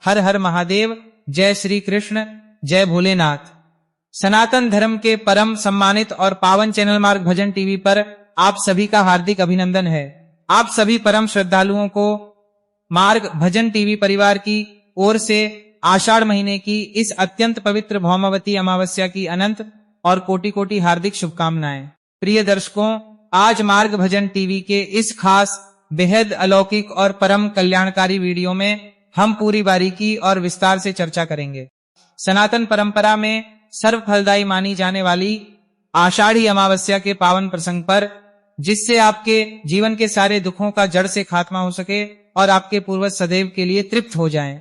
हर हर महादेव। जय श्री कृष्ण, जय भोलेनाथ। सनातन धर्म के परम सम्मानित और पावन चैनल मार्ग भजन टीवी पर आप सभी का हार्दिक अभिनंदन है। आप सभी परम श्रद्धालुओं को मार्ग भजन टीवी परिवार की ओर से आषाढ़ महीने की इस अत्यंत पवित्र भौमावती अमावस्या की अनंत और कोटि कोटि हार्दिक शुभकामनाएं। प्रिय दर्शकों, आज मार्ग भजन टीवी के इस खास बेहद अलौकिक और परम कल्याणकारी वीडियो में हम पूरी बारीकी और विस्तार से चर्चा करेंगे। सनातन परंपरा में सर्व फलदायी मानी जाने वाली आषाढ़ी अमावस्या के पावन प्रसंग पर, जिससे आपके जीवन के सारे दुखों का जड़ से खात्मा हो सके और आपके पूर्वज सदैव के लिए तृप्त हो जाएं।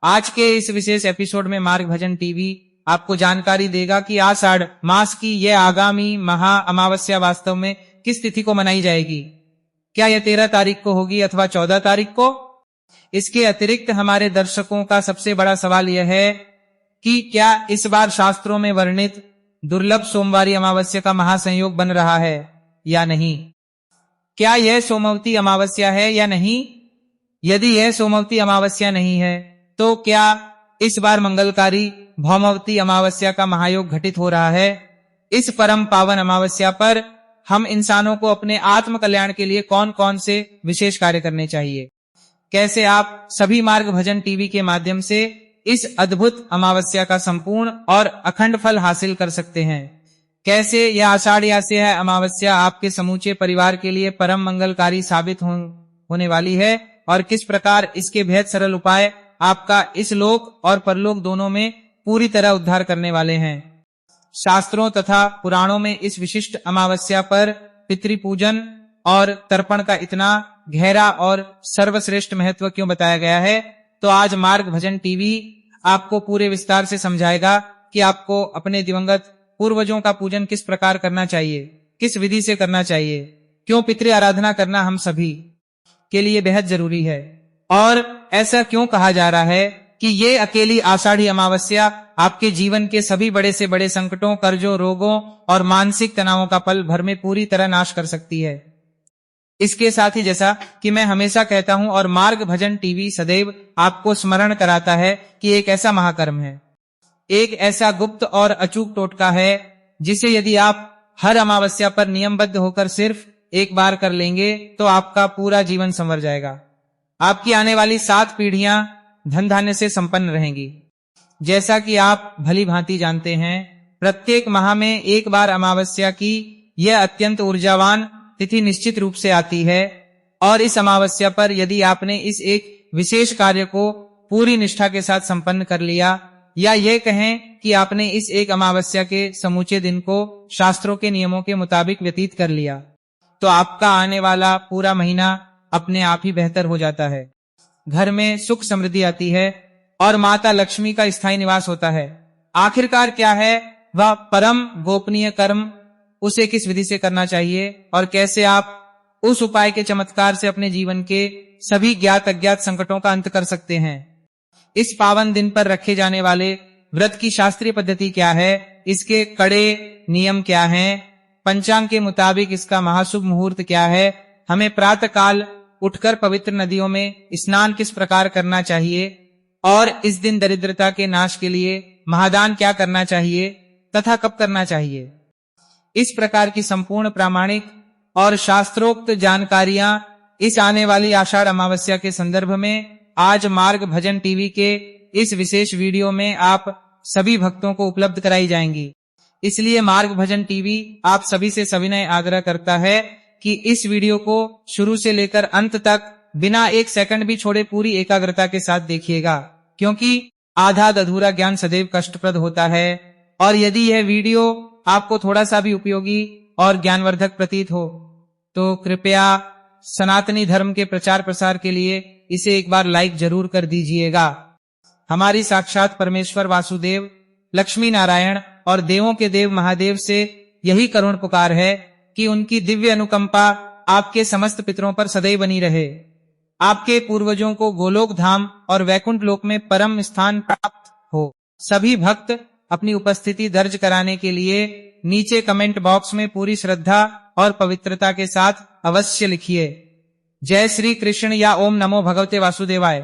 आज के इस विशेष एपिसोड में मार्ग भजन टीवी आपको जानकारी देगा कि आषाढ़ मास की यह आगामी महा अमावस्या वास्तव में किस तिथि को मनाई जाएगी। क्या यह 13 तारीख को होगी अथवा 14 तारीख को? इसके अतिरिक्त हमारे दर्शकों का सबसे बड़ा सवाल यह है कि क्या इस बार शास्त्रों में वर्णित दुर्लभ सोमवारी अमावस्या का महासंयोग बन रहा है या नहीं? क्या यह सोमवती अमावस्या है या नहीं? यदि यह सोमवती अमावस्या नहीं है तो क्या इस बार मंगलकारी भौमवती अमावस्या का महायोग घटित हो रहा है? इस परम पावन अमावस्या पर हम इंसानों को अपने आत्म कल्याण के लिए कौन कौन से विशेष कार्य करने चाहिए? कैसे आप सभी मार्ग भजन टीवी के माध्यम से इस अद्भुत अमावस्या का संपूर्ण और अखंड फल हासिल कर सकते हैं? कैसे यह आषाढ़ अमावस्या आपके समूचे परिवार के लिए परम मंगलकारी साबित होने वाली है और किस प्रकार इसके बेहद सरल उपाय आपका इस लोक और परलोक दोनों में पूरी तरह उद्धार करने वाले हैं। शास्त्रों तथा पुराणों में इस विशिष्ट अमावस्या पर पितृपूजन और तर्पण का इतना गहरा और सर्वश्रेष्ठ महत्व क्यों बताया गया है, तो आज मार्ग भजन टीवी आपको पूरे विस्तार से समझाएगा कि आपको अपने दिवंगत पूर्वजों का पूजन किस प्रकार करना चाहिए, किस विधि से करना चाहिए, क्यों पितृ आराधना करना हम सभी के लिए बेहद जरूरी है और ऐसा क्यों कहा जा रहा है कि ये अकेली आषाढ़ी अमावस्या आपके जीवन के सभी बड़े से बड़े संकटों, कर्जों, रोगों और मानसिक तनावों का पल भर में पूरी तरह नाश कर सकती है। इसके साथ ही जैसा कि मैं हमेशा कहता हूं और मार्ग भजन टीवी सदैव आपको स्मरण कराता है कि एक ऐसा महाकर्म है, एक ऐसा गुप्त और अचूक टोटका है जिसे यदि आप हर अमावस्या पर नियमबद्ध होकर सिर्फ एक बार कर लेंगे तो आपका पूरा जीवन संवर जाएगा। आपकी आने वाली 7 पीढ़ियां धन धान्य से संपन्न रहेंगी। जैसा कि आप भली भांति जानते हैं, प्रत्येक माह में एक बार अमावस्या की यह अत्यंत ऊर्जावान तिथि निश्चित रूप से आती है और इस अमावस्या पर यदि आपने इस एक विशेष कार्य को पूरी निष्ठा के साथ संपन्न कर लिया, या यह कहें कि आपने इस एक अमावस्या के समूचे दिन को शास्त्रों के नियमों के मुताबिक व्यतीत कर लिया, तो आपका आने वाला पूरा महीना अपने आप ही बेहतर हो जाता है। घर में सुख समृद्धि आती है और माता लक्ष्मी का स्थायी निवास होता है। आखिरकार क्या है वह परम गोपनीय कर्म, उसे किस विधि से करना चाहिए और कैसे आप उस उपाय के चमत्कार से अपने जीवन के सभी ज्ञात अज्ञात संकटों का अंत कर सकते हैं। इस पावन दिन पर रखे जाने वाले व्रत की शास्त्रीय पद्धति क्या है, इसके कड़े नियम क्या हैं, पंचांग के मुताबिक इसका महाशुभ मुहूर्त क्या है, हमें प्रातः काल उठकर पवित्र नदियों में स्नान किस प्रकार करना चाहिए और इस दिन दरिद्रता के नाश के लिए महादान क्या करना चाहिए तथा कब करना चाहिए, इस प्रकार की संपूर्ण प्रामाणिक और शास्त्रोक्त जानकारियां इस आने वाली आषाढ़ अमावस्या के संदर्भ में आज मार्ग भजन टीवी के इस विशेष वीडियो में आप सभी भक्तों को उपलब्ध कराई जाएंगी। इसलिए मार्ग भजन टीवी आप सभी से सविनय आग्रह करता है कि इस वीडियो को शुरू से लेकर अंत तक बिना एक सेकंड भी छोड़े पूरी एकाग्रता के साथ देखिएगा, क्योंकि आधा अधूरा ज्ञान सदैव कष्टप्रद होता है और यदि यह वीडियो आपको थोड़ा सा भी उपयोगी और ज्ञानवर्धक प्रतीत हो तो कृपया सनातनी धर्म के प्रचार प्रसार के लिए इसे एक बार लाइक जरूर कर दीजिएगा। हमारी साक्षात परमेश्वर वासुदेव, लक्ष्मी नारायण और देवों के देव महादेव से यही करुण पुकार है कि उनकी दिव्य अनुकंपा आपके समस्त पितरों पर सदैव बनी रहे। आपके पूर्वजों को गोलोक धाम और वैकुंठ लोक में परम स्थान प्राप्त हो। सभी भक्त अपनी उपस्थिति दर्ज कराने के लिए नीचे कमेंट बॉक्स में पूरी श्रद्धा और पवित्रता के साथ अवश्य लिखिए जय श्री कृष्ण या ओम नमो भगवते वासुदेवाय।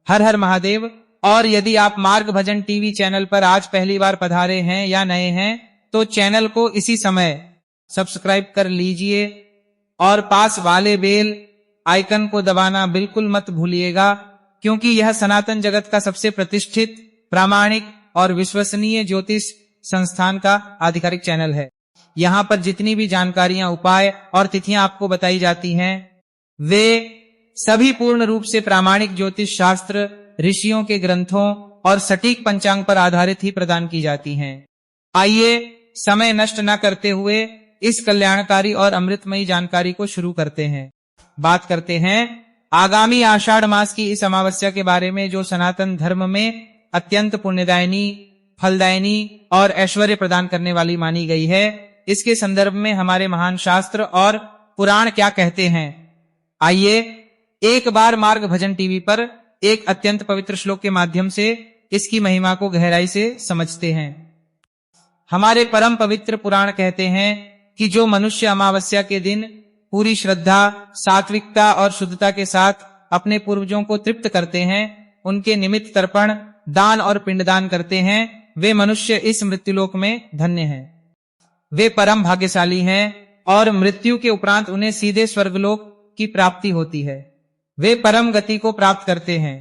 हर हर महादेव। और यदि आप मार्ग भजन टीवी चैनल पर आज पहली बार पधारे हैं या नए हैं तो चैनल को इसी समय सब्सक्राइब कर लीजिए और पास वाले बेल आइकन को दबाना बिल्कुल मत भूलिएगा, क्योंकि यह सनातन जगत का सबसे प्रतिष्ठित, प्रामाणिक और विश्वसनीय ज्योतिष संस्थान का आधिकारिक चैनल है। यहाँ पर जितनी भी जानकारियां, उपाय और तिथियां आपको बताई जाती हैं वे सभी पूर्ण रूप से प्रामाणिक ज्योतिष शास्त्र, ऋषियों के ग्रंथों और सटीक पंचांग पर आधारित ही प्रदान की जाती हैं। आइए समय नष्ट न करते हुए इस कल्याणकारी और अमृतमयी जानकारी को शुरू करते हैं। बात करते हैं आगामी आषाढ़ मास की इस अमावस्या के बारे में, जो सनातन धर्म में अत्यंत पुण्यदायिनी, फलदायिनी और ऐश्वर्य प्रदान करने वाली मानी गई है। इसके संदर्भ में हमारे महान शास्त्र और पुराण क्या कहते हैं, आइए एक बार मार्ग भजन टीवी पर एक अत्यंत पवित्र श्लोक के माध्यम से इसकी महिमा को गहराई से समझते हैं। हमारे परम पवित्र पुराण कहते हैं कि जो मनुष्य अमावस्या के दिन पूरी श्रद्धा, सात्विकता और शुद्धता के साथ अपने पूर्वजों को तृप्त करते हैं, उनके निमित्त तर्पण, दान और पिंडदान करते हैं, वे मनुष्य इस मृत्युलोक में धन्य हैं। वे परम भाग्यशाली हैं और मृत्यु के उपरांत उन्हें सीधे स्वर्गलोक की प्राप्ति होती है। वे परम गति को प्राप्त करते हैं।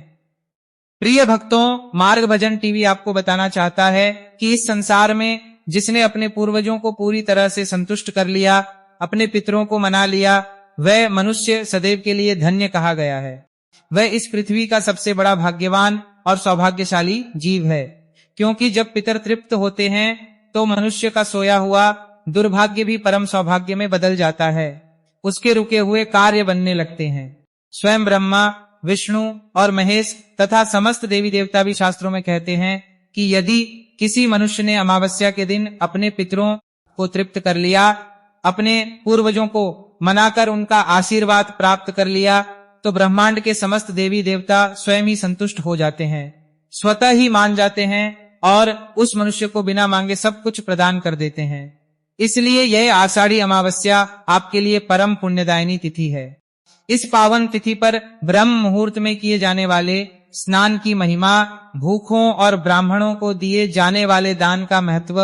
प्रिय भक्तों, मार्ग भजन टीवी आपको बताना चाहता है कि इस संसार में जिसने अपने पूर्वजों को पूरी तरह से संतुष्ट कर लिया, अपने पितरों को मना लिया, वह मनुष्य सदैव के लिए धन्य कहा गया है। वह इस पृथ्वी का सबसे बड़ा भाग्यवान और सौभाग्यशाली जीव है, क्योंकि जब पितर तृप्त होते हैं तो मनुष्य का सोया हुआ दुर्भाग्य भी परम सौभाग्य में बदल जाता है। उसके रुके हुए कार्य बनने लगते हैं। स्वयं ब्रह्मा, विष्णु और महेश तथा समस्त देवी देवता भी शास्त्रों में कहते हैं कि यदि किसी मनुष्य ने अमावस्या के दिन अपने पितरों को तृप्त कर लिया, अपने पूर्वजों को मनाकर उनका आशीर्वाद प्राप्त कर लिया, तो ब्रह्मांड के समस्त देवी देवता स्वयं ही संतुष्ट हो जाते हैं, स्वतः ही मान जाते हैं और उस मनुष्य को बिना मांगे सब कुछ प्रदान कर देते हैं। इसलिए यह आषाढ़ी अमावस्या आपके लिए परम पुण्यदायिनी तिथि है। इस पावन तिथि पर ब्रह्म मुहूर्त में किए जाने वाले स्नान की महिमा, भूखों और ब्राह्मणों को दिए जाने वाले दान का महत्व,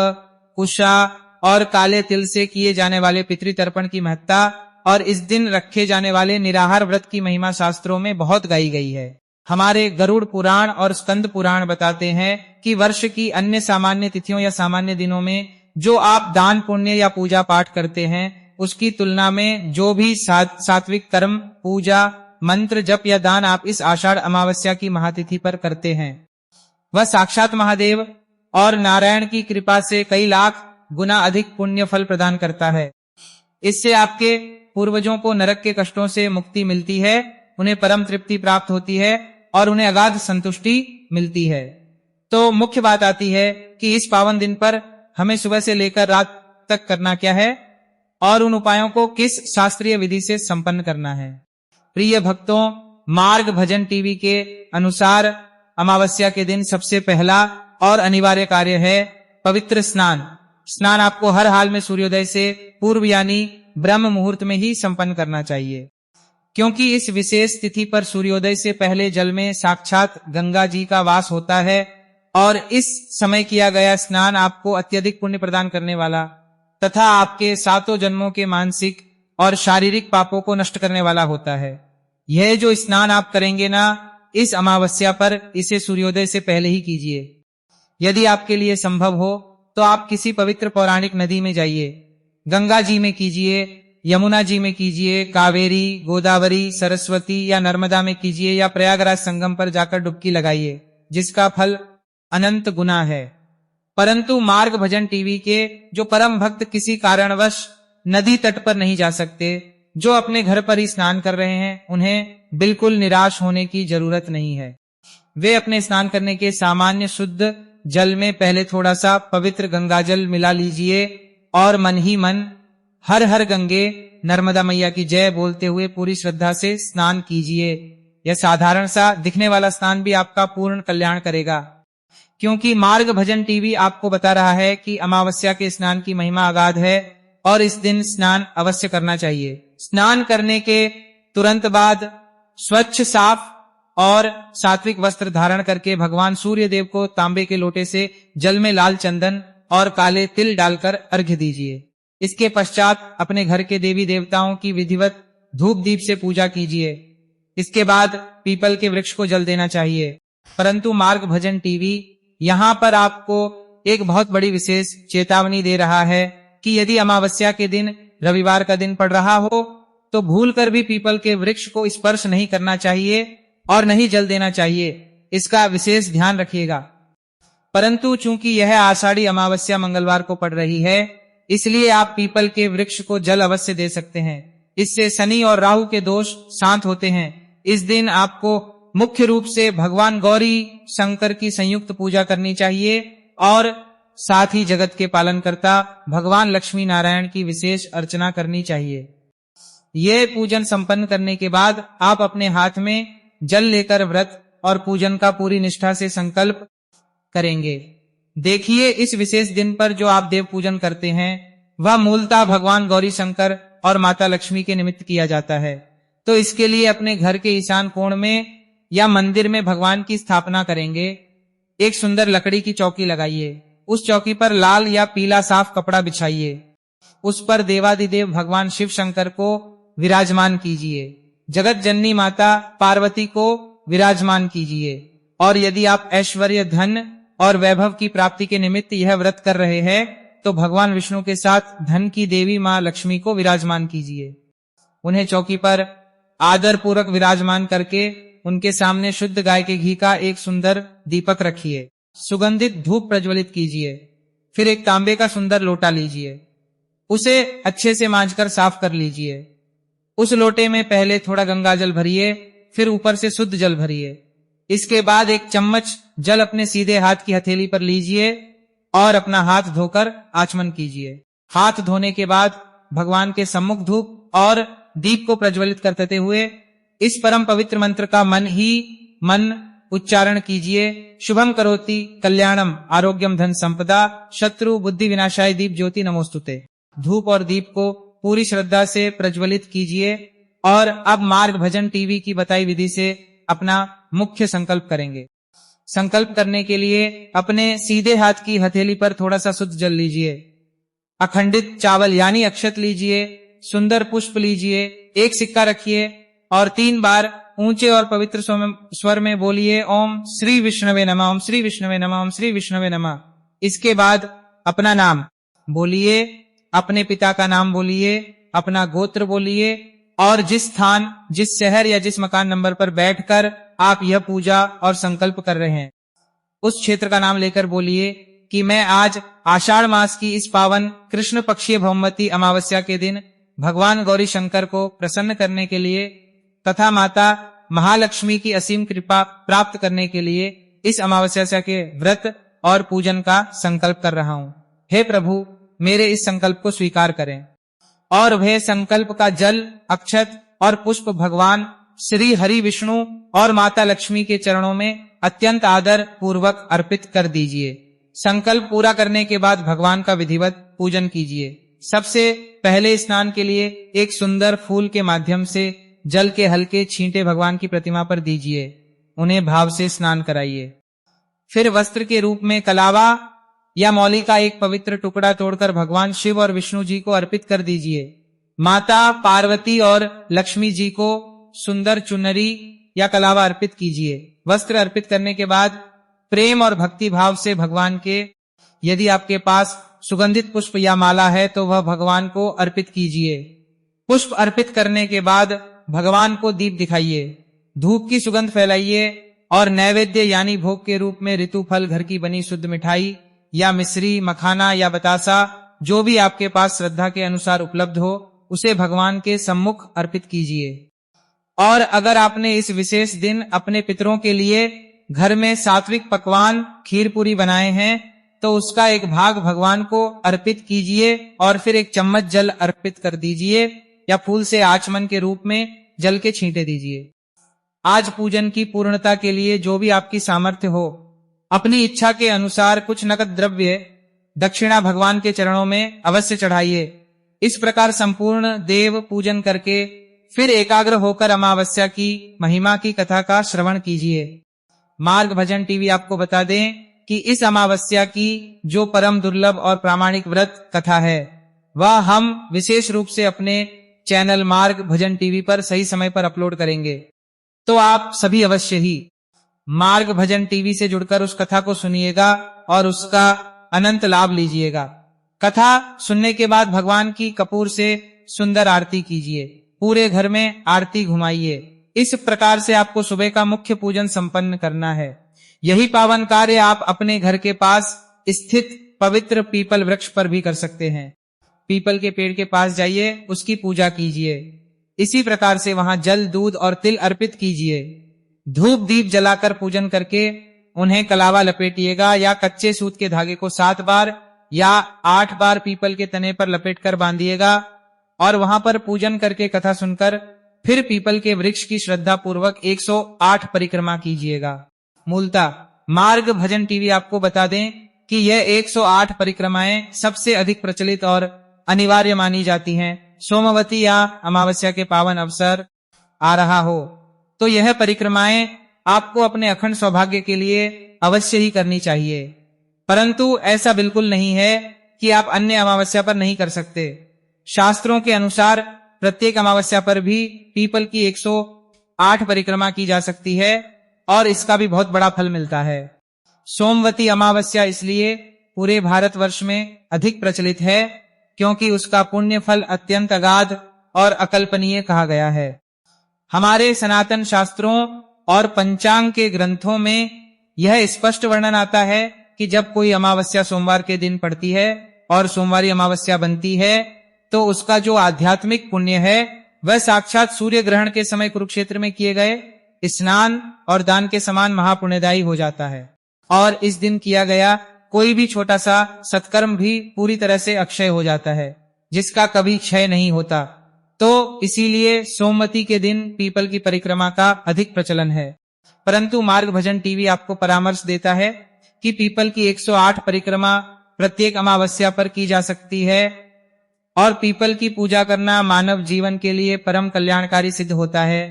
कुशा और काले तिल से किए जाने वाले पितृतर्पण की महत्ता और इस दिन रखे जाने वाले निराहार व्रत की महिमा शास्त्रों में बहुत गाई गई है। हमारे गरुड़ पुराण और स्कंद पुराण बताते हैं कि वर्ष की अन्य सामान्य तिथियों या सामान्य दिनों में जो आप दान, पुण्य या पूजा पाठ करते हैं, उसकी तुलना में जो भी सात्विक कर्म, पूजा, मंत्र जप या दान आप इस आषाढ़ अमावस्या की महातिथि पर करते हैं, वह साक्षात महादेव और नारायण की कृपा से कई लाख गुना अधिक पुण्य फल प्रदान करता है। इससे आपके पूर्वजों को नरक के कष्टों से मुक्ति मिलती है, उन्हें परम तृप्ति प्राप्त होती है और उन्हें अगाध संतुष्टि मिलती है। तो मुख्य बात आती है कि इस पावन दिन पर हमें सुबह से लेकर रात तक करना क्या है और उन उपायों को किस शास्त्रीय विधि से संपन्न करना है। प्रिय भक्तों, मार्ग भजन टीवी के अनुसार अमावस्या के दिन सबसे पहला और अनिवार्य कार्य है पवित्र स्नान। स्नान आपको हर हाल में सूर्योदय से पूर्व यानी ब्रह्म मुहूर्त में ही संपन्न करना चाहिए, क्योंकि इस विशेष तिथि पर सूर्योदय से पहले जल में साक्षात गंगा जी का वास होता है और इस समय किया गया स्नान आपको अत्यधिक पुण्य प्रदान करने वाला तथा आपके 7 जन्मों के मानसिक और शारीरिक पापों को नष्ट करने वाला होता है। यह जो स्नान आप करेंगे ना, इस अमावस्या पर इसे सूर्योदय से पहले ही कीजिए। यदि आपके लिए संभव हो तो आप किसी पवित्र पौराणिक नदी में जाइए, गंगा जी में कीजिए, यमुना जी में कीजिए, कावेरी, गोदावरी, सरस्वती या नर्मदा में कीजिए या प्रयागराज संगम पर जाकर डुबकी लगाइए, जिसका फल अनंत गुना है। परंतु मार्ग भजन टीवी के जो परम भक्त किसी कारणवश नदी तट पर नहीं जा सकते, जो अपने घर पर ही स्नान कर रहे हैं, उन्हें बिल्कुल निराश होने की जरूरत नहीं है। वे अपने स्नान करने के सामान्य शुद्ध जल में पहले थोड़ा सा पवित्र गंगाजल मिला लीजिए और मन ही मन हर हर गंगे नर्मदा मैया की जय बोलते हुए पूरी श्रद्धा से स्नान कीजिए। यह साधारण सा दिखने वाला स्नान भी आपका पूर्ण कल्याण करेगा, क्योंकि मार्ग भजन टीवी आपको बता रहा है कि अमावस्या के स्नान की महिमा अगाध है और इस दिन स्नान अवश्य करना चाहिए। स्नान करने के तुरंत बाद स्वच्छ, साफ और सात्विक वस्त्र धारण करके भगवान सूर्य देव को तांबे के लोटे से जल में लाल चंदन और काले तिल डालकर अर्घ्य दीजिए। इसके पश्चात अपने घर के देवी देवताओं की विधिवत धूप दीप से पूजा कीजिए। इसके बाद पीपल के वृक्ष को जल देना चाहिए। परंतु मार्ग भजन टीवी यहाँ पर आपको एक बहुत बड़ी विशेष चेतावनी दे रहा है कि यदि अमावस्या के दिन रविवार का दिन पड़ रहा हो तो भूलकर भी पीपल के वृक्ष को स्पर्श नहीं करना चाहिए और नहीं जल देना चाहिए। इसका विशेष ध्यान रखिएगा। परंतु चूंकि यह आषाढ़ी अमावस्या मंगलवार को पड़ रही है, इसलिए आप पीपल के वृक्ष को जल अवश्य दे सकते हैं। इससे शनि और राहु के दोष शांत होते हैं। इस दिन आपको मुख्य रूप से भगवान गौरी शंकर की संयुक्त पूजा करनी चाहिए और साथ ही जगत के पालनकर्ता भगवान लक्ष्मी नारायण की विशेष अर्चना करनी चाहिए। ये पूजन संपन्न करने के बाद आप अपने हाथ में जल लेकर व्रत और पूजन का पूरी निष्ठा से संकल्प करेंगे। देखिए, इस विशेष दिन पर जो आप देव पूजन करते हैं वह मूलतः भगवान गौरी शंकर और माता लक्ष्मी के निमित्त किया जाता है। तो इसके लिए अपने घर के ईशान कोण में या मंदिर में भगवान की स्थापना करेंगे। एक सुंदर लकड़ी की चौकी लगाइए। उस चौकी पर लाल या पीला साफ कपड़ा बिछाइए। उस पर देवादिदेव भगवान शिव शंकर को विराजमान कीजिए। जगत जननी माता पार्वती को विराजमान कीजिए। और यदि आप ऐश्वर्य, धन और वैभव की प्राप्ति के निमित्त यह व्रत कर रहे हैं तो भगवान विष्णु के साथ धन की देवी मां लक्ष्मी को विराजमान कीजिए। उन्हें चौकी पर आदर पूर्वक विराजमान करके उनके सामने शुद्ध गाय के घी का एक सुंदर दीपक रखिए। सुगंधित धूप प्रज्वलित कीजिए। फिर एक तांबे का सुंदर लोटा लीजिए। उसे अच्छे से मांजकर साफ कर लीजिए। उस लोटे में पहले थोड़ा गंगा जल भरिए, फिर ऊपर से शुद्ध जल भरिए। इसके बाद एक चम्मच जल अपने सीधे हाथ की हथेली पर लीजिए और अपना हाथ धोकर आचमन कीजिए। हाथ धोने के बाद भगवान के सम्मुख धूप और दीप को प्रज्वलित करते हुए इस परम पवित्र मंत्र का मन ही मन उच्चारण कीजिए। शुभम करोति कल्याणम आरोग्यम धन संपदा शत्रु बुद्धि विनाशाय दीप ज्योति नमोस्तुते। धूप और दीप को पूरी श्रद्धा से प्रज्वलित कीजिए और अब मार्ग भजन टीवी की बताई विधि से अपना मुख्य संकल्प करेंगे। संकल्प करने के लिए अपने सीधे हाथ की हथेली पर थोड़ा सा शुद्ध जल लीजिए। अखंडित चावल यानी अक्षत लीजिए। सुंदर पुष्प लीजिए। एक सिक्का रखिए और 3 बार ऊंचे और पवित्र स्वर में बोलिए ओम श्री विष्णवे नमः, ओम श्री विष्णवे नमः, ओम श्री विष्णवे नमः। इसके बाद अपना नाम बोलिए, अपने पिता का नाम बोलिए, अपना गोत्र बोलिए और जिस स्थान, जिस शहर या जिस मकान नंबर पर बैठकर आप यह पूजा और संकल्प कर रहे हैं उस क्षेत्र का नाम लेकर बोलिए कि मैं आज आषाढ़ मास की इस पावन कृष्ण पक्षीय भौमवती अमावस्या के दिन भगवान गौरी शंकर को प्रसन्न करने के लिए तथा माता महालक्ष्मी की असीम कृपा प्राप्त करने के लिए इस अमावस्या के व्रत और पूजन का संकल्प कर रहा हूँ। हे प्रभु, मेरे इस संकल्प को स्वीकार करें। और वह संकल्प का जल, अक्षत और पुष्प भगवान श्री हरि विष्णु और माता लक्ष्मी के चरणों में अत्यंत आदर पूर्वक अर्पित कर दीजिए। संकल्प पूरा करने के बाद भगवान का विधिवत पूजन कीजिए। सबसे पहले स्नान के लिए एक सुंदर फूल के माध्यम से जल के हल्के छींटे भगवान की प्रतिमा पर दीजिए। उन्हें भाव से स्नान कराइए। फिर वस्त्र के रूप में कलावा या मौली का एक पवित्र टुकड़ा तोड़कर भगवान शिव और विष्णु जी को अर्पित कर दीजिए। माता पार्वती और लक्ष्मी जी को सुंदर चुनरी या कलावा अर्पित कीजिए। वस्त्र अर्पित करने के बाद प्रेम और भक्ति भाव से भगवान के, यदि आपके पास सुगंधित पुष्प या माला है तो वह भगवान को अर्पित कीजिए। पुष्प अर्पित करने के बाद भगवान को दीप दिखाइए। धूप की सुगंध फैलाइए और नैवेद्य यानी भोग के रूप में ऋतु फल, घर की बनी शुद्ध मिठाई या मिश्री, मखाना या बतासा, जो भी आपके पास श्रद्धा के अनुसार उपलब्ध हो, उसे भगवान के सम्मुख अर्पित कीजिए। और अगर आपने इस विशेष दिन अपने पितरों के लिए घर में सात्विक पकवान खीर पूरी बनाए हैं तो उसका एक भाग भगवान को अर्पित कीजिए और फिर एक चम्मच जल अर्पित कर दीजिए या फूल से आचमन के रूप में जल के छींटे दीजिए। आज पूजन की पूर्णता के लिए जो भी आपकी सामर्थ्य हो, अपनी इच्छा के अनुसार कुछ नकद द्रव्य दक्षिणा भगवान के चरणों में अवश्य चढ़ाइए। इस प्रकार संपूर्ण देव पूजन करके फिर एकाग्र होकर अमावस्या की महिमा की कथा का श्रवण कीजिए। मार्ग भजन टीवी आपको बता दें कि इस अमावस्या की जो परम दुर्लभ और प्रामाणिक व्रत कथा है वह हम विशेष रूप से अपने चैनल मार्ग भजन टीवी पर सही समय पर अपलोड करेंगे, तो आप सभी अवश्य ही मार्ग भजन टीवी से जुड़कर उस कथा को सुनिएगा और उसका अनंत लाभ लीजिएगा। कथा सुनने के बाद भगवान की कपूर से सुंदर आरती कीजिए, पूरे घर में आरती घुमाइए। इस प्रकार से आपको सुबह का मुख्य पूजन संपन्न करना है। यही पावन कार्य आप अपने घर के पास स्थित पवित्र पीपल वृक्ष पर भी कर सकते हैं। पीपल के पेड़ के पास जाइए, उसकी पूजा कीजिए। इसी प्रकार से वहां जल, दूध और तिल अर्पित कीजिए। धूप दीप जलाकर पूजन करके उन्हें कलावा लपेटिएगा या कच्चे सूत के धागे को 7 बार या 8 बार पीपल के तने पर लपेटकर बांधिएगा और वहां पर पूजन करके कथा सुनकर फिर पीपल के वृक्ष की श्रद्धा पूर्वक 108 परिक्रमा कीजिएगा। मूलतः मार्ग भजन टीवी आपको बता दें कि यह 108 परिक्रमाएं सबसे अधिक प्रचलित और अनिवार्य मानी जाती हैं। सोमवती या अमावस्या के पावन अवसर आ रहा हो तो यह परिक्रमाएं आपको अपने अखंड सौभाग्य के लिए अवश्य ही करनी चाहिए, परंतु ऐसा बिल्कुल नहीं है कि आप अन्य अमावस्या पर नहीं कर सकते। शास्त्रों के अनुसार प्रत्येक अमावस्या पर भी पीपल की 108 परिक्रमा की जा सकती है और इसका भी बहुत बड़ा फल मिलता है। सोमवती अमावस्या इसलिए पूरे भारतवर्ष में अधिक प्रचलित है क्योंकि उसका पुण्य फल अत्यंत अगाध और अकल्पनीय कहा गया है। हमारे सनातन शास्त्रों और पंचांग के ग्रंथों में यह स्पष्ट वर्णन आता है कि जब कोई अमावस्या सोमवार के दिन पड़ती है और सोमवारी अमावस्या बनती है तो उसका जो आध्यात्मिक पुण्य है वह साक्षात सूर्य ग्रहण के समय कुरुक्षेत्र में किए गए स्नान और दान के समान महापुण्यदायी हो जाता है और इस दिन किया गया कोई भी छोटा सा सत्कर्म भी पूरी तरह से अक्षय हो जाता है, जिसका कभी क्षय नहीं होता। तो इसीलिए सोमवती के दिन पीपल की परिक्रमा का अधिक प्रचलन है। परंतु मार्ग भजन टीवी आपको परामर्श देता है कि पीपल की 108 परिक्रमा प्रत्येक अमावस्या पर की जा सकती है और पीपल की पूजा करना मानव जीवन के लिए परम कल्याणकारी सिद्ध होता है।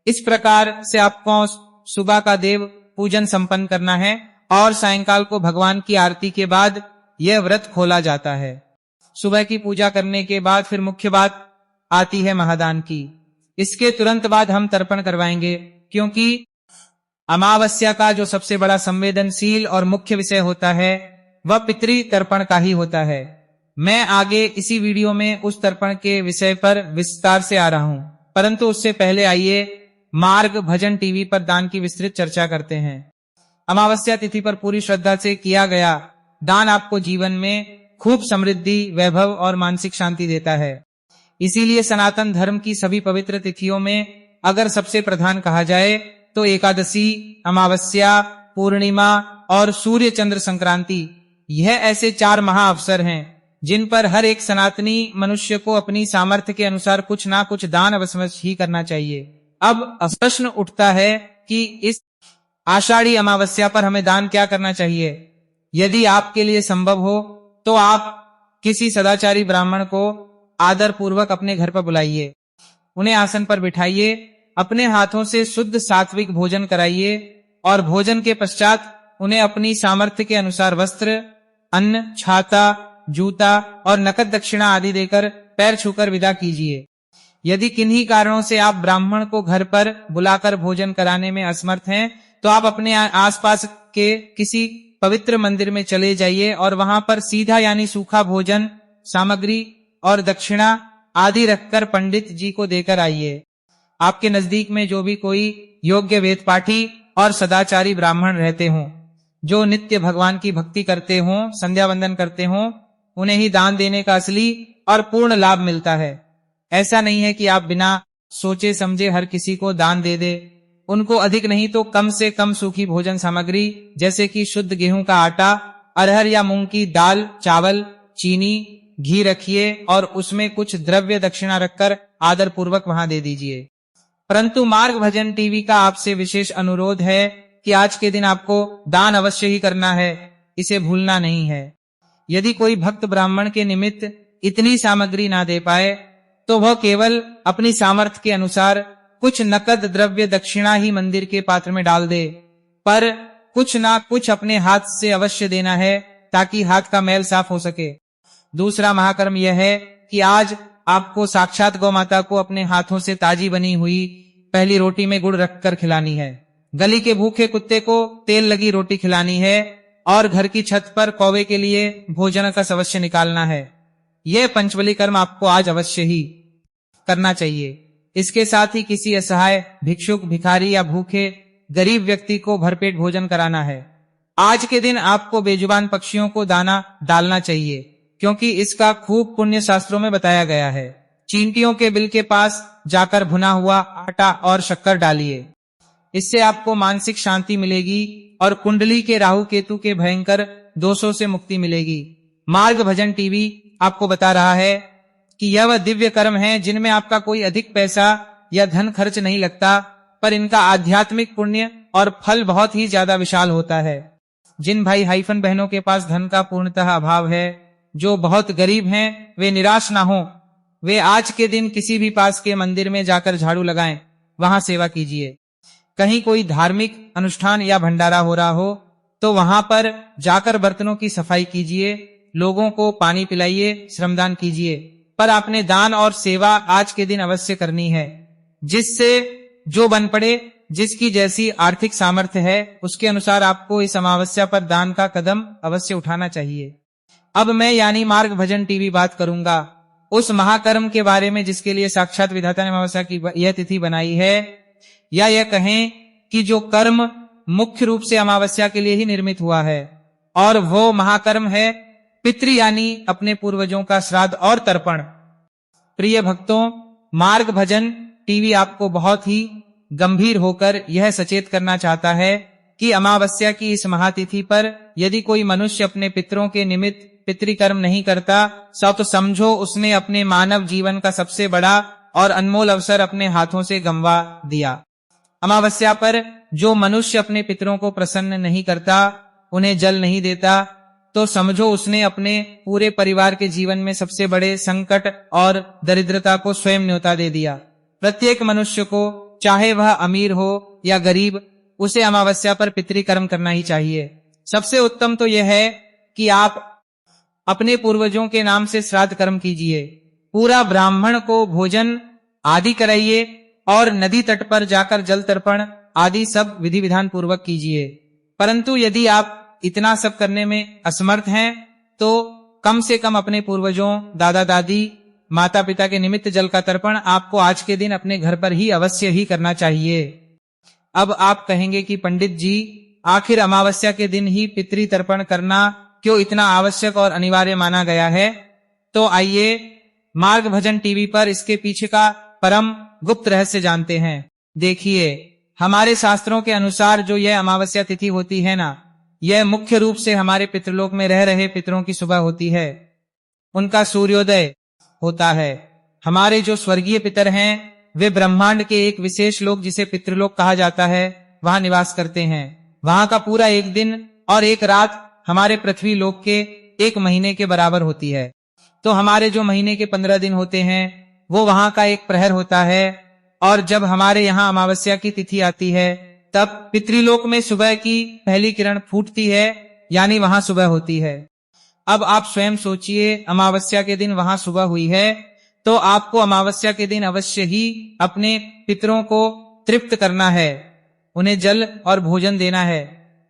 इस प्रकार से आपको सुबह का देव पूजन संपन्न करना है और सायंकाल को भगवान की आरती के बाद यह व्रत खोला जाता है। सुबह की पूजा करने के बाद फिर मुख्य बात आती है महादान की। इसके तुरंत बाद हम तर्पण करवाएंगे, क्योंकि अमावस्या का जो सबसे बड़ा संवेदनशील और मुख्य विषय होता है वह पितृ तर्पण का ही होता है। मैं आगे इसी वीडियो में उस तर्पण के विषय पर विस्तार से आ रहा हूं, परंतु उससे पहले आइए मार्ग भजन टीवी पर दान की विस्तृत चर्चा करते हैं। अमावस्या तिथि पर पूरी श्रद्धा से किया गया दान आपको जीवन में खूब समृद्धि, वैभव और मानसिक शांति देता है। इसीलिए सनातन धर्म की सभी पवित्र तिथियों में अगर सबसे प्रधान कहा जाए तो एकादशी, अमावस्या, पूर्णिमा और सूर्य चंद्र संक्रांति, यह ऐसे 4 महा अवसर हैं जिन पर हर एक सनातनी मनुष्य को अपनी सामर्थ्य के अनुसार कुछ ना कुछ दान अवश्य ही करना चाहिए। अब प्रश्न उठता है कि इस आषाढ़ी अमावस्या पर हमें दान क्या करना चाहिए। यदि आपके लिए संभव हो तो आप किसी सदाचारी ब्राह्मण को आदर पूर्वक अपने घर पर बुलाइए, उन्हें आसन पर बिठाइए, अपने हाथों से शुद्ध सात्विक भोजन कराइए और भोजन के पश्चात उन्हें अपनी सामर्थ्य के अनुसार वस्त्र, अन्न, छाता, जूता और नकद दक्षिणा आदि देकर पैर छूकर विदा कीजिए। यदि किन्हीं कारणों से आप ब्राह्मण को घर पर बुलाकर भोजन कराने में असमर्थ हैं तो आप अपने आसपास के किसी पवित्र मंदिर में चले जाइए और वहां पर सीधा यानी सूखा भोजन सामग्री और दक्षिणा आदि रखकर पंडित जी को देकर आइए। आपके नजदीक में जो भी कोई योग्य वेद पाठी और सदाचारी ब्राह्मण रहते हों, जो नित्य भगवान की भक्ति करते हों, संध्या वंदन करते हों, उन्हें ही दान देने का असली और पूर्ण लाभ मिलता है। ऐसा नहीं है कि आप बिना सोचे समझे हर किसी को दान दे दे। उनको अधिक नहीं तो कम से कम सूखी भोजन सामग्री जैसे कि शुद्ध गेहूं का आटा, अरहर या मूंग की दाल, चावल, चीनी, घी रखिए और उसमें कुछ द्रव्य दक्षिणा रखकर आदर पूर्वक वहां दे दीजिए। परंतु मार्ग भजन टीवी का आपसे विशेष अनुरोध है कि आज के दिन आपको दान अवश्य ही करना है, इसे भूलना नहीं है। यदि कोई भक्त ब्राह्मण के निमित्त इतनी सामग्री ना दे पाए तो वह केवल अपनी सामर्थ्य के अनुसार कुछ नकद द्रव्य दक्षिणा ही मंदिर के पात्र में डाल दे, पर कुछ ना कुछ अपने हाथ से अवश्य देना है ताकि हाथ का मैल साफ हो सके। दूसरा महाकर्म यह है कि आज आपको साक्षात गौ माता को अपने हाथों से ताजी बनी हुई पहली रोटी में गुड़ रखकर खिलानी है, गली के भूखे कुत्ते को तेल लगी रोटी खिलानी है और घर की छत पर कौवे के लिए भोजन का अवश्य निकालना है। यह पंचबली कर्म आपको आज अवश्य ही करना चाहिए। इसके साथ ही किसी असहाय भिक्षुक, भिखारी या भूखे गरीब व्यक्ति को भरपेट भोजन कराना है। आज के दिन आपको बेजुबान पक्षियों को दाना डालना चाहिए, क्योंकि इसका खूब पुण्य शास्त्रों में बताया गया है। चींटियों के बिल के पास जाकर भुना हुआ आटा और शक्कर डालिए, इससे आपको मानसिक शांति मिलेगी और कुंडली के राहु केतु के भयंकर दोषों से मुक्ति मिलेगी। मार्ग भजन टीवी आपको बता रहा है कि यह वह दिव्य कर्म है जिनमें आपका कोई अधिक पैसा या धन खर्च नहीं लगता, पर इनका आध्यात्मिक पुण्य और फल बहुत ही ज्यादा विशाल होता है। जिन भाई हाइफन बहनों के पास धन का पूर्णतः अभाव है, जो बहुत गरीब हैं, वे निराश ना हो। वे आज के दिन किसी भी पास के मंदिर में जाकर झाड़ू लगाएं, वहां सेवा कीजिए। कहीं कोई धार्मिक अनुष्ठान या भंडारा हो रहा हो तो वहां पर जाकर बर्तनों की सफाई कीजिए, लोगों को पानी पिलाइए, श्रमदान कीजिए। पर आपने दान और सेवा आज के दिन अवश्य करनी है, जिससे जो बन पड़े, जिसकी जैसी आर्थिक सामर्थ्य है उसके अनुसार आपको इस अमावस्या पर दान का कदम अवश्य उठाना चाहिए। अब मैं यानी मार्ग भजन टीवी बात करूंगा उस महाकर्म के बारे में जिसके लिए साक्षात विधाता ने अमावस्या की यह तिथि बनाई है, या यह कहें कि जो कर्म मुख्य रूप से अमावस्या के लिए ही निर्मित हुआ है, और वो महाकर्म है पितृ यानी अपने पूर्वजों का श्राद्ध और तर्पण। प्रिय भक्तों, मार्ग भजन टीवी आपको बहुत ही गंभीर होकर यह सचेत करना चाहता है कि अमावस्या की इस महातिथि पर यदि कोई मनुष्य अपने पितरों के निमित्त पितृकर्म नहीं करता, तो समझो उसने अपने मानव जीवन का सबसे बड़ा और अनमोल अवसर अपने हाथों से गंवा दिया। अमावस्या पर जो मनुष्य अपने पितरों को प्रसन्न नहीं करता, उन्हें जल नहीं देता, तो समझो उसने अपने पूरे परिवार के जीवन में सबसे बड़े संकट और दरिद्रता को स्वयं न्योता दे दिया। प्रत्येक मनुष्य को, चाहे वह अमीर हो या गरीब, उसे अमावस्या पर पितृकर्म करना ही चाहिए। सबसे उत्तम तो यह है कि आप अपने पूर्वजों के नाम से श्राद्ध कर्म कीजिए, पूरा ब्राह्मण को भोजन आदि कराइए और नदी तट पर जाकर जल तर्पण आदि सब विधि विधान पूर्वक कीजिए। परंतु यदि आप इतना सब करने में असमर्थ हैं, तो कम से कम अपने पूर्वजों, दादा दादी, माता पिता के निमित्त जल का तर्पण आपको आज के दिन अपने घर पर ही अवश्य ही करना चाहिए। अब आप कहेंगे कि पंडित जी, आखिर अमावस्या के दिन ही पितृ तर्पण करना क्यों इतना आवश्यक और अनिवार्य माना गया है? तो आइए मार्ग भजन टीवी पर इसके पीछे का परम गुप्त रहस्य जानते हैं। देखिए, हमारे शास्त्रों के अनुसार जो यह अमावस्या तिथि होती है ना, यह मुख्य रूप से हमारे पितृलोक में रह रहे पितरों की सुबह होती है, उनका सूर्योदय होता है। हमारे जो स्वर्गीय पितर हैं, वे ब्रह्मांड के एक विशेष लोक जिसे पितृलोक कहा जाता है, वहां निवास करते हैं। वहां का पूरा एक दिन और एक रात हमारे पृथ्वी लोक के एक महीने के बराबर होती है। तो हमारे जो महीने के 15 दिन होते हैं, वो वहां का एक प्रहर होता है। और जब हमारे यहाँ अमावस्या की तिथि आती है, तब पितृलोक में सुबह की पहली किरण फूटती है, यानी वहां सुबह होती है। अब आप स्वयं सोचिए, अमावस्या के दिन वहां सुबह हुई है, तो आपको अमावस्या के दिन अवश्य ही अपने पितरों को तृप्त करना है, उन्हें जल और भोजन देना है।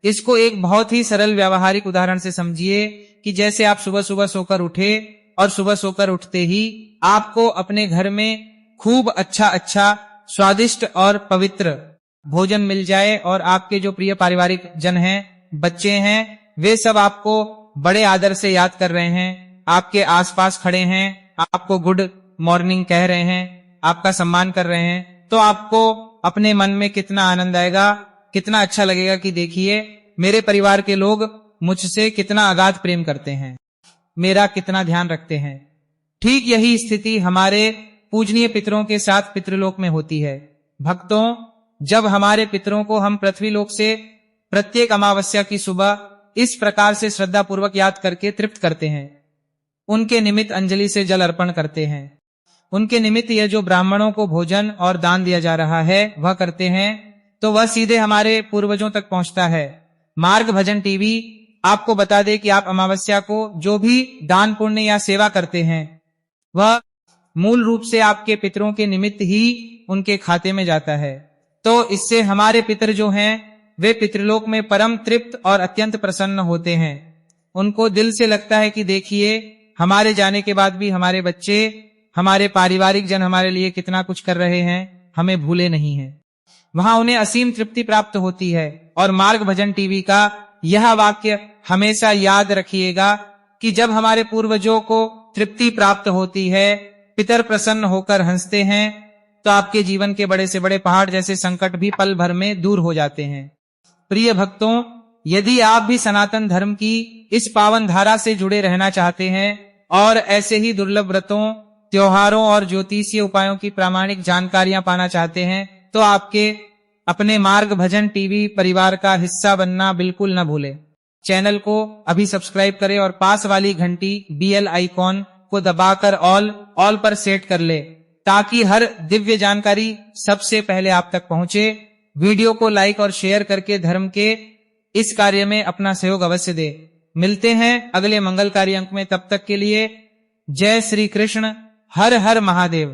इसको एक बहुत ही सरल व्यावहारिक उदाहरण से समझिए कि जैसे आप सुबह सुबह सोकर उठे और सुबह सोकर उठते ही आपको अपने घर में खूब अच्छा स्वादिष्ट और पवित्र भोजन मिल जाए, और आपके जो प्रिय पारिवारिक जन हैं, बच्चे हैं, वे सब आपको बड़े आदर से याद कर रहे हैं, आपके आसपास खड़े हैं, आपको गुड मॉर्निंग कह रहे हैं, आपका सम्मान कर रहे हैं, तो आपको अपने मन में कितना आनंद आएगा, कितना अच्छा लगेगा कि देखिए मेरे परिवार के लोग मुझसे कितना अगाध प्रेम करते हैं, मेरा कितना ध्यान रखते हैं। ठीक यही स्थिति हमारे पूजनीय पितरों के साथ पितृलोक में होती है। भक्तों, जब हमारे पितरों को हम पृथ्वीलोक से प्रत्येक अमावस्या की सुबह इस प्रकार से श्रद्धा पूर्वक याद करके तृप्त करते हैं, उनके निमित्त अंजलि से जल अर्पण करते हैं, उनके निमित्त यह जो ब्राह्मणों को भोजन और दान दिया जा रहा है वह करते हैं तो वह सीधे हमारे पूर्वजों तक पहुंचता है। मार्ग भजन टीवी आपको बता दे कि आप अमावस्या को जो भी दान पुण्य या सेवा करते हैं वह मूल रूप से आपके पितरों के निमित्त ही उनके खाते में जाता है। तो इससे हमारे पितर जो हैं वे पितृलोक में परम तृप्त और अत्यंत प्रसन्न होते हैं। उनको दिल से लगता है कि देखिए हमारे जाने के बाद भी हमारे बच्चे, हमारे पारिवारिक जन हमारे लिए कितना कुछ कर रहे हैं, हमें भूले नहीं हैं। वहां उन्हें असीम तृप्ति प्राप्त होती है। और मार्ग भजन टीवी का यह वाक्य हमेशा याद रखिएगा कि जब हमारे पूर्वजों को तृप्ति प्राप्त होती है, पितर प्रसन्न होकर हंसते हैं, तो आपके जीवन के बड़े से बड़े पहाड़ जैसे संकट भी पल भर में दूर हो जाते हैं। प्रिय भक्तों, यदि आप भी सनातन धर्म की इस पावन धारा से जुड़े रहना चाहते हैं और ऐसे ही दुर्लभ व्रतों, त्योहारों और ज्योतिषीय उपायों की प्रामाणिक जानकारियां पाना चाहते हैं, तो आपके अपने मार्ग भजन टीवी परिवार का हिस्सा बनना बिल्कुल न भूलें। चैनल को अभी सब्सक्राइब करें और पास वाली घंटी बेल आइकॉन को दबाकर ऑल पर सेट कर ले, ताकि हर दिव्य जानकारी सबसे पहले आप तक पहुंचे। वीडियो को लाइक और शेयर करके धर्म के इस कार्य में अपना सहयोग अवश्य दे। मिलते हैं अगले मंगलकारी अंक में, तब तक के लिए जय श्री कृष्ण, हर हर महादेव।